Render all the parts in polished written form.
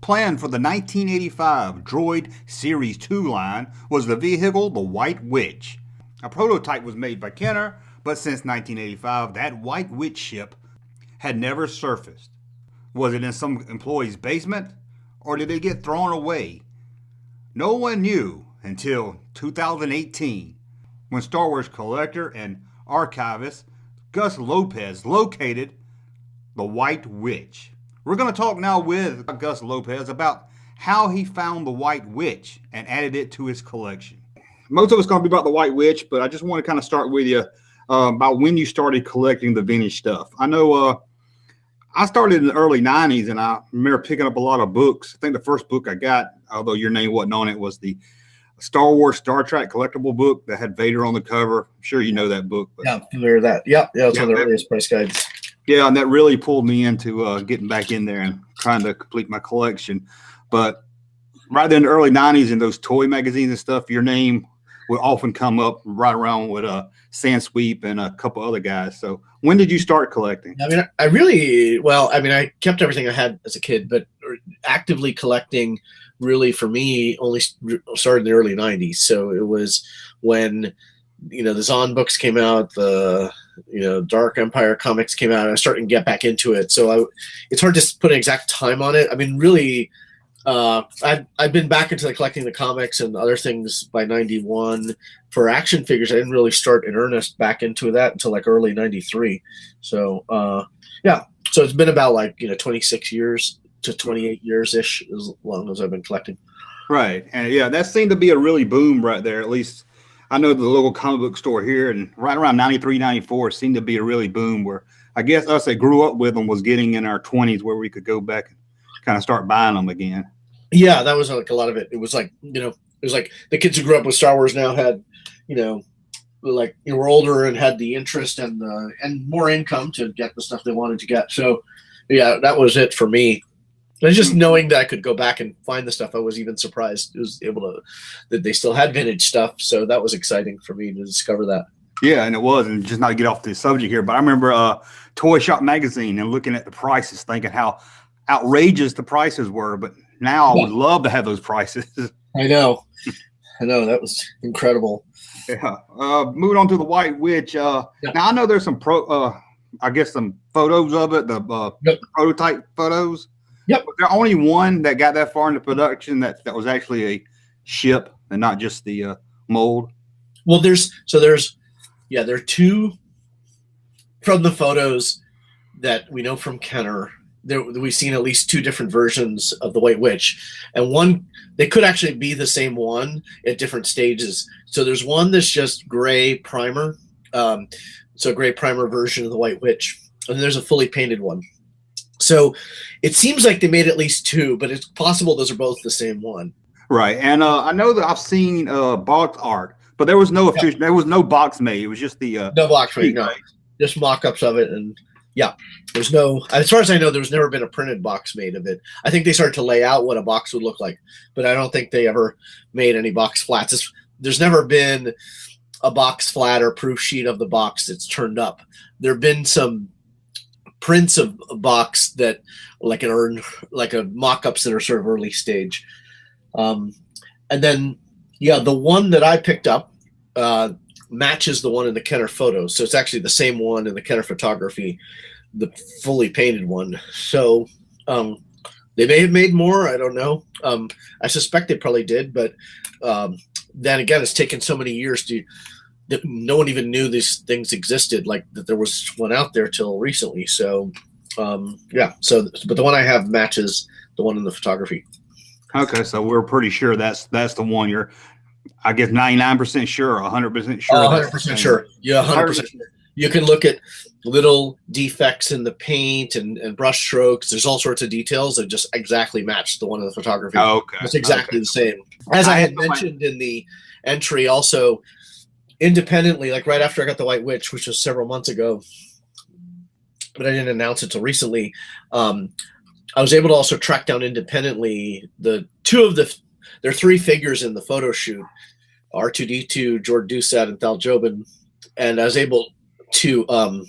Planned for the 1985 Droid Series 2 line was the vehicle the White Witch. A prototype was made by Kenner, but since 1985, that White Witch ship had never surfaced. Was it in some employee's basement, or did it get thrown away? No one knew until 2018, when Star Wars collector and archivist Gus Lopez located the White Witch. We're going to talk now with Gus Lopez about how he found the White Witch and added it to his collection. Most of it's going to be about the White Witch, but I just want to kind of start with you about when you started collecting the vintage stuff. I know I started in the early 90s, and I remember picking up a lot of books. I think the first book I got, although your name wasn't on it, was the Star Wars Star Trek collectible book that had Vader on the cover. I'm sure you know that book. But, yeah, I'm familiar with that. Yeah, it's one of the earliest price guides. Yeah, and that really pulled me into getting back in there and trying to complete my collection. But right in the early 90s, in those toy magazines and stuff, your name would often come up right around with Sandsweep and a couple other guys. So when did you start collecting? I mean, I kept everything I had as a kid, but actively collecting really for me only started in the early 90s. So it was when, the Zahn books came out, the, Dark Empire comics came out, and I started to get back into it. So it's hard to put an exact time on it. I mean, really, I've been back into collecting the comics and other things by 91. For action figures, I didn't really start in earnest back into that until early 93. So, so it's been about 26 years to 28 years-ish as long as I've been collecting. Right. And yeah, that seemed to be a really boom right there. At least I know the local comic book store here, and right around 93, 94 seemed to be a really boom where I guess us that grew up with them was getting in our 20s where we could go back and kind of start buying them again. Yeah, that was a lot of it. It was it was like the kids who grew up with Star Wars now had, were older and had the interest and more income to get the stuff they wanted to get. So, yeah, that was it for me. And just knowing that I could go back and find the stuff, I was even surprised that they still had vintage stuff. So that was exciting for me to discover that. Yeah, and it was, and just not to get off the subject here, but I remember Toy Shop magazine and looking at the prices, thinking how outrageous the prices were. But now I would love to have those prices. I know, that was incredible. Yeah. Moving on to the White Witch. Now I know there's some some photos of it, the prototype photos. Yep. Was there only one that got that far into production that was actually a ship and not just the mold? Well, there are two from the photos that we know from Kenner. We've seen at least two different versions of the White Witch, and one they could actually be the same one at different stages. So there's one that's just gray primer, so a gray primer version of the White Witch, and there's a fully painted one. So it seems like they made at least two, but it's possible those are both the same one. Right, and I know that I've seen box art, but there was no official, there was no box made. It was just the no box made, no, just mock-ups of it, and there's no. As far as I know, there's never been a printed box made of it. I think they started to lay out what a box would look like, but I don't think they ever made any box flats. There's never been a box flat or proof sheet of the box that's turned up. There have been some prints of a box that a mock-ups that are sort of early stage. And then, the one that I picked up matches the one in the Kenner photos. So it's actually the same one in the Kenner photography, the fully painted one. So they may have made more. I don't know. I suspect they probably did. But then again, it's taken so many years that no one even knew these things existed, like that there was one out there till recently. So, but the one I have matches the one in the photography. Okay, so we're pretty sure that's the one. You're, I guess, 99% sure, 100% sure. 100% sure. Yeah, 100%. You can look at little defects in the paint and brush strokes. There's all sorts of details that just exactly match the one in the photography. Oh, okay. It's exactly the same. As I had mentioned in the entry, also independently, right after I got the White Witch, which was several months ago, but I didn't announce it till recently. I was able to also track down independently there are three figures in the photo shoot: R2D2, George Doucette, and Thal Jobin, and I was able to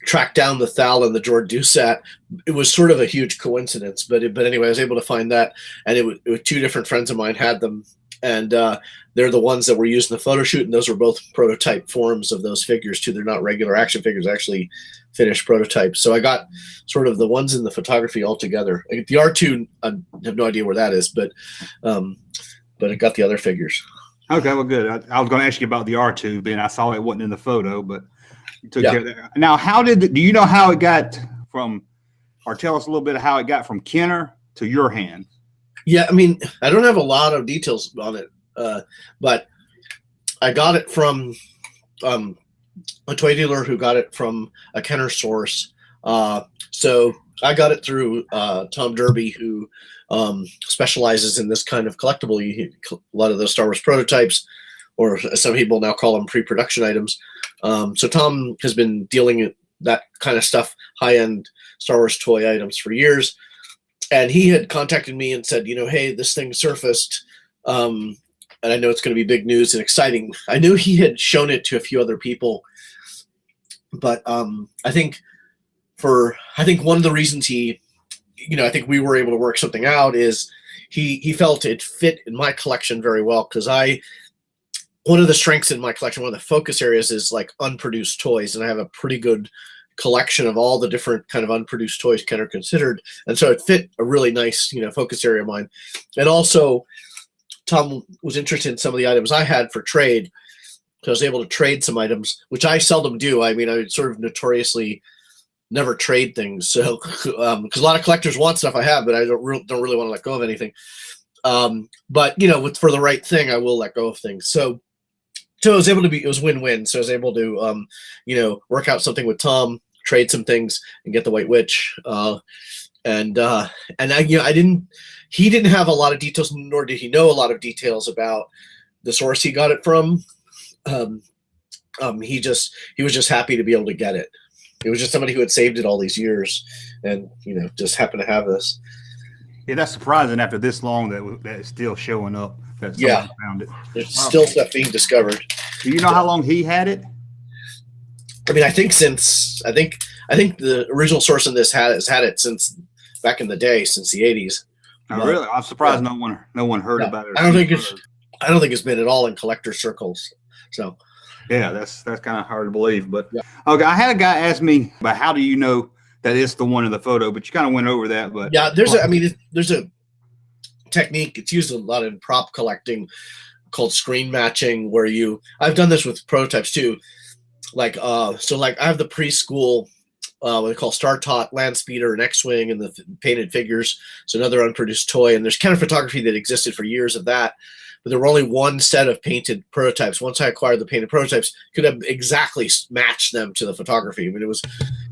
track down the Thal and the George Doucet. It was sort of a huge coincidence, but anyway, I was able to find that, and it was two different friends of mine had them, and they're the ones that were used in the photo shoot, and those were both prototype forms of those figures too. They're not regular action figures, actually finished prototypes. So I got sort of the ones in the photography all together. The R2, I have no idea where that is, but I got the other figures. Okay, well, good. I was going to ask you about the R2, being I saw it wasn't in the photo, but you took care of that. Now, do you know how it got from, or tell us a little bit of how it got from Kenner to your hand? Yeah, I mean, I don't have a lot of details on it, but I got it from a toy dealer who got it from a Kenner source. So I got it through Tom Derby, who specializes in this kind of collectible. A lot of those Star Wars prototypes, or some people now call them pre-production items. So Tom has been dealing with that kind of stuff, high-end Star Wars toy items for years. And he had contacted me and said, hey, this thing surfaced, and I know it's going to be big news and exciting. I knew he had shown it to a few other people, but I think one of the reasons I think we were able to work something out is he felt it fit in my collection very well, because one of the strengths in my collection, one of the focus areas is like unproduced toys, and I have a pretty good collection of all the different kind of unproduced toys Kenner considered, and so it fit a really nice focus area of mine. And also Tom was interested in some of the items I had for trade, so I was able to trade some items, which I seldom do. I mean, I sort of notoriously never trade things, so because a lot of collectors want stuff I have, but I don't really want to let go of anything. But for the right thing, I will let go of things. So I was able to it was win-win. So I was able to work out something with Tom, trade some things, and get the White Witch. He didn't have a lot of details, nor did he know a lot of details about the source he got it from. He was just happy to be able to get it. It was just somebody who had saved it all these years, and just happened to have this. Yeah, that's surprising after this long that it's still showing up. That someone found it. There's still stuff being discovered. Do you know how long he had it? I mean, I think the original source in this has had it since back in the day, since the 80s. Oh, really? I'm surprised no one heard about it. I don't think it's been at all in collector circles. So yeah, that's kind of hard to believe. But okay, I had a guy ask me about how do you know that it's the one in the photo, but you kind of went over that. But yeah, there's a technique. It's used a lot in prop collecting called screen matching, where I've done this with prototypes too. I have the preschool what they call Star Tot Land Speeder and X-Wing and the painted figures. So another unproduced toy, and there's kind of photography that existed for years of that, but there were only one set of painted prototypes. Once I acquired the painted prototypes, could have exactly matched them to the photography. I mean, it was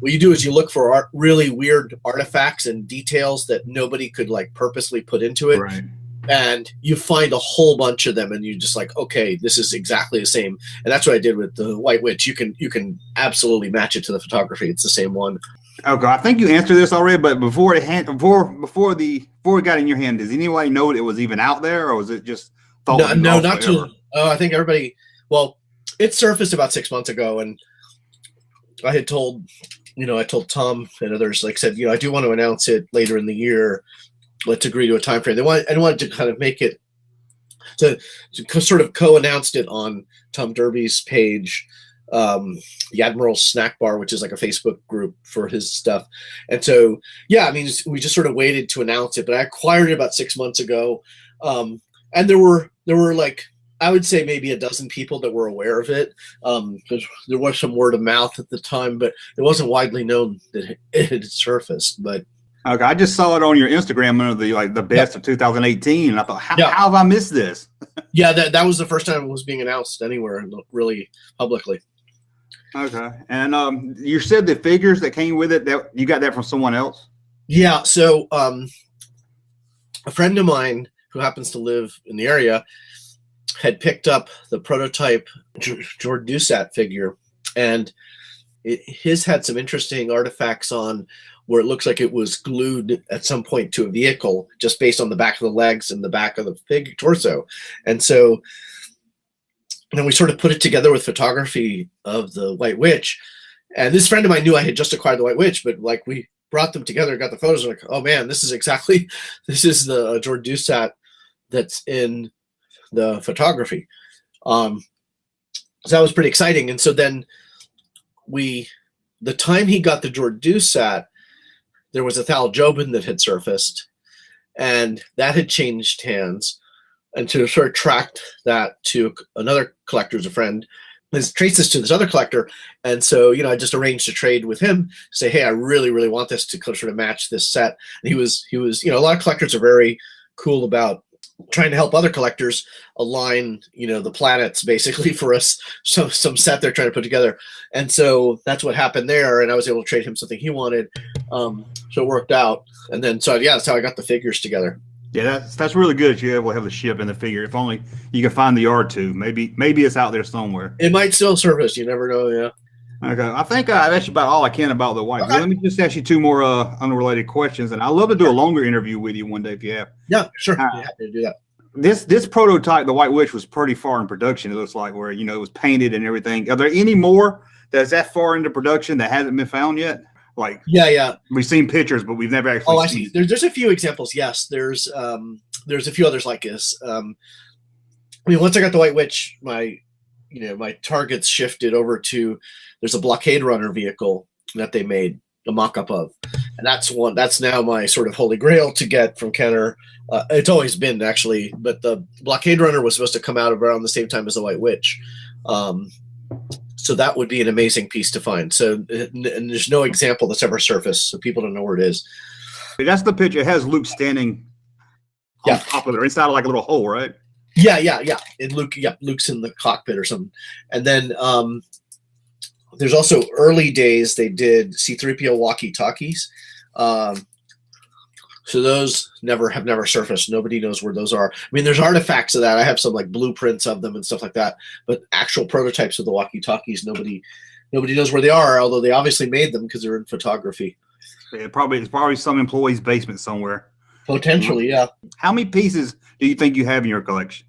what you do is you look for really weird artifacts and details that nobody could purposely put into it. Right. And you find a whole bunch of them, and you just okay, this is exactly the same. And that's what I did with the White Witch. You can absolutely match it to the photography. It's the same one. Okay, I think you answered this already, but before it got in your hand, does anybody know it was even out there, or was it just thought? No, not too. I think everybody. Well, it surfaced about 6 months ago, and I had told Tom and others, said, I do want to announce it later in the year. Let's agree to a time frame. I wanted to kind of make it to sort of co-announced it on Tom Derby's page, the Admiral's Snack Bar, which is like a Facebook group for his stuff. And so, yeah, I mean, we just sort of waited to announce it, but I acquired it about 6 months ago. And there were I would say maybe a dozen people that were aware of it, because there was some word of mouth at the time, but it wasn't widely known that it had surfaced. But okay, I just saw it on your Instagram under the best of 2018, and I thought, how have I missed this? Yeah, that was the first time it was being announced anywhere, really publicly. Okay, and you said the figures that came with it, that you got that from someone else? Yeah, so a friend of mine who happens to live in the area had picked up the prototype George Doucet figure, and his had some interesting artifacts on where it looks like it was glued at some point to a vehicle just based on the back of the legs and the back of the torso. And so then we sort of put it together with photography of the White Witch, And this friend of mine knew I had just acquired the White Witch, but like we brought them together, got the photos, and like, oh man, this is the George Doucet that's in the photography. So that was pretty exciting. And so then the time he got the George Doucet, there was a Thal Jobin that had surfaced, and that had changed hands. And to sort of track that to another collector, as a friend, has traced this to this other collector. And so, I just arranged a trade with him, say, hey, I really, really want this to sort of match this set. And he was, a lot of collectors are very cool about trying to help other collectors align, the planets basically for us, some set they're trying to put together. And so that's what happened there. And I was able to trade him something he wanted. So it worked out. And then, that's how I got the figures together. Yeah, that's really good that you're able to have the ship and the figure. If only you can find the R2. Maybe it's out there somewhere. It might still surface. You never know, yeah. Okay, I think I've asked you about all I can about the White. Okay. Let me just ask you two more unrelated questions, and I'd love to do a longer interview with you one day if you have. Yeah, sure. Happy to do that. This prototype, the White Witch, was pretty far in production. It looks like where it was painted and everything. Are there any more that's that far into production that hasn't been found yet? Like yeah, we've seen pictures, but we've never actually. Oh, I see. There's a few examples. Yes, there's a few others like this. Once I got the White Witch, my targets shifted over to. There's a blockade runner vehicle that they made a mock-up of, and that's now my sort of holy grail to get from Kenner. It's always been actually, but the blockade runner was supposed to come out around the same time as the White Witch. So that would be an amazing piece to find. So and there's no example that's ever surfaced, so people don't know where it is. That's the picture. It has Luke standing on top of it, inside of like a little hole, right? Yeah. And Luke's in the cockpit or something. And then there's also early days they did C-3PO walkie-talkies. So those have never surfaced. Nobody knows where those are. I mean, there's artifacts of that. I have some like blueprints of them and stuff like that. But actual prototypes of the walkie-talkies, nobody knows where they are. Although they obviously made them because they're in photography. Yeah, it's probably some employee's basement somewhere. Potentially, yeah. How many pieces do you think you have in your collection?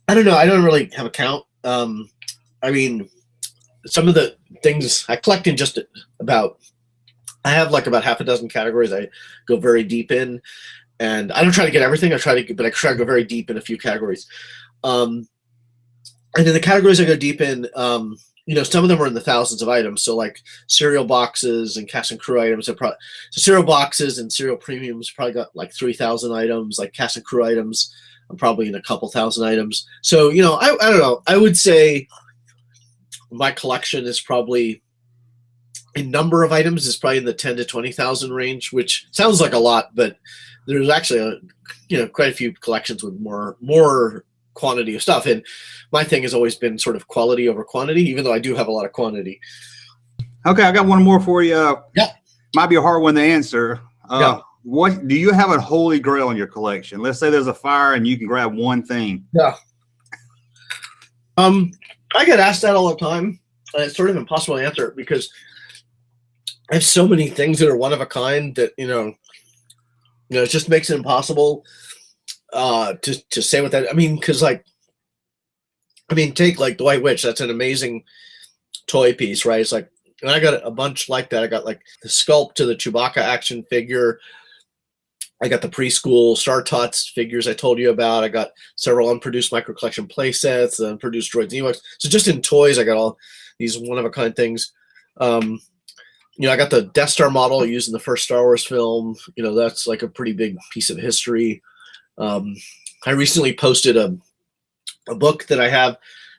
I don't know. I don't really have a count. I mean, some of the things I collect in just about. I have like about half a dozen categories I go very deep in, and I don't try to get everything. I try to go very deep in a few categories. And in the categories I go deep in, some of them are in the thousands of items. So like cereal boxes and cast and crew items. So cereal boxes and cereal premiums probably got like 3,000 items. Like cast and crew items, I'm probably in a couple thousand items. So, I don't know. I would say my collection is probably, in number of items, is probably in the 10 to 20,000 range, which sounds like a lot, but there's actually quite a few collections with more quantity of stuff. And my thing has always been sort of quality over quantity, even though I do have a lot of quantity. Okay, I got one more for you. Yeah, might be a hard one to answer. What do you have a holy grail in your collection? Let's say there's a fire and you can grab one thing. Yeah. I get asked that all the time. And it's sort of impossible to answer because I have so many things that are one of a kind that it just makes it impossible to say what that. I mean, because take like the White Witch. That's an amazing toy piece, right? It's like, and I got a bunch like that. I got like the sculpt to the Chewbacca action figure. I got the preschool Star Tots figures I told you about. I got several unproduced micro collection play sets, unproduced droids and Ewoks. So just in toys, I got all these one of a kind things. I got the Death Star model used in the first Star Wars film. That's like a pretty big piece of history. I recently posted a book that I have.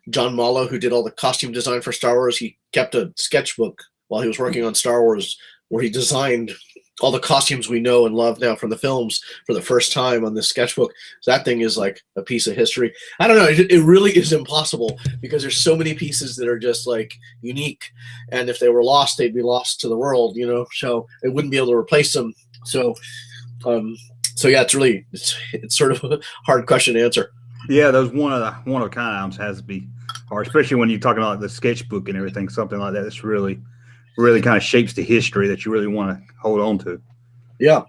John Mallow, who did all the costume design for Star Wars, he kept a sketchbook while he was working on Star Wars where he designed all the costumes we know and love now from the films for the first time on this sketchbook. So that thing is like a piece of history. I don't know. It really is impossible because there's so many pieces that are just like unique. And if they were lost, they'd be lost to the world, so it wouldn't be able to replace them. So yeah, it's sort of a hard question to answer. Yeah. Those one of a kind items has to be hard, especially when you're talking about the sketchbook and everything, something like that. It's really kind of shapes the history that you really want to hold on to. Yeah.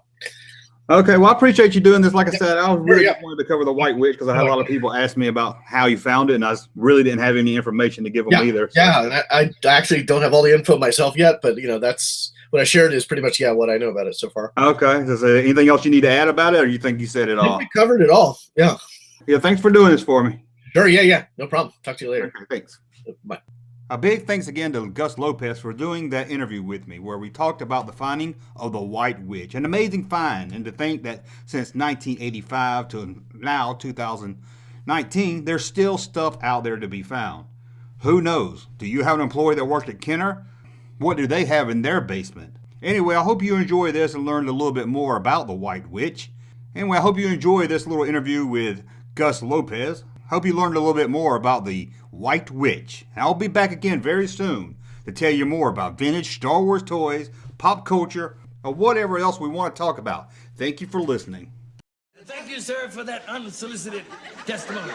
Okay, well, I appreciate you doing this. Like I said, I was really Yeah. just wanted to cover the White Witch because I had a lot of people ask me about how you found it, and I really didn't have any information to give them either. So. Yeah, and I actually don't have all the info myself yet, but that's what I shared is pretty much what I know about it so far. Okay, is there anything else you need to add about it, or you think you said it all? I think we covered it all. Yeah. Yeah, thanks for doing this for me. Sure, yeah. No problem. Talk to you later. Okay, thanks. Bye. A big thanks again to Gus Lopez for doing that interview with me where we talked about the finding of the White Witch. An amazing find, and to think that since 1985 to now 2019, there's still stuff out there to be found. Who knows? Do you have an employee that worked at Kenner? What do they have in their basement? Anyway, I hope you enjoy this and learned a little bit more about the White Witch. Anyway, I hope you enjoy this little interview with Gus Lopez. Hope you learned a little bit more about the White Witch. And I'll be back again very soon to tell you more about vintage Star Wars toys, pop culture, or whatever else we want to talk about. Thank you for listening. Thank you, sir, for that unsolicited testimony.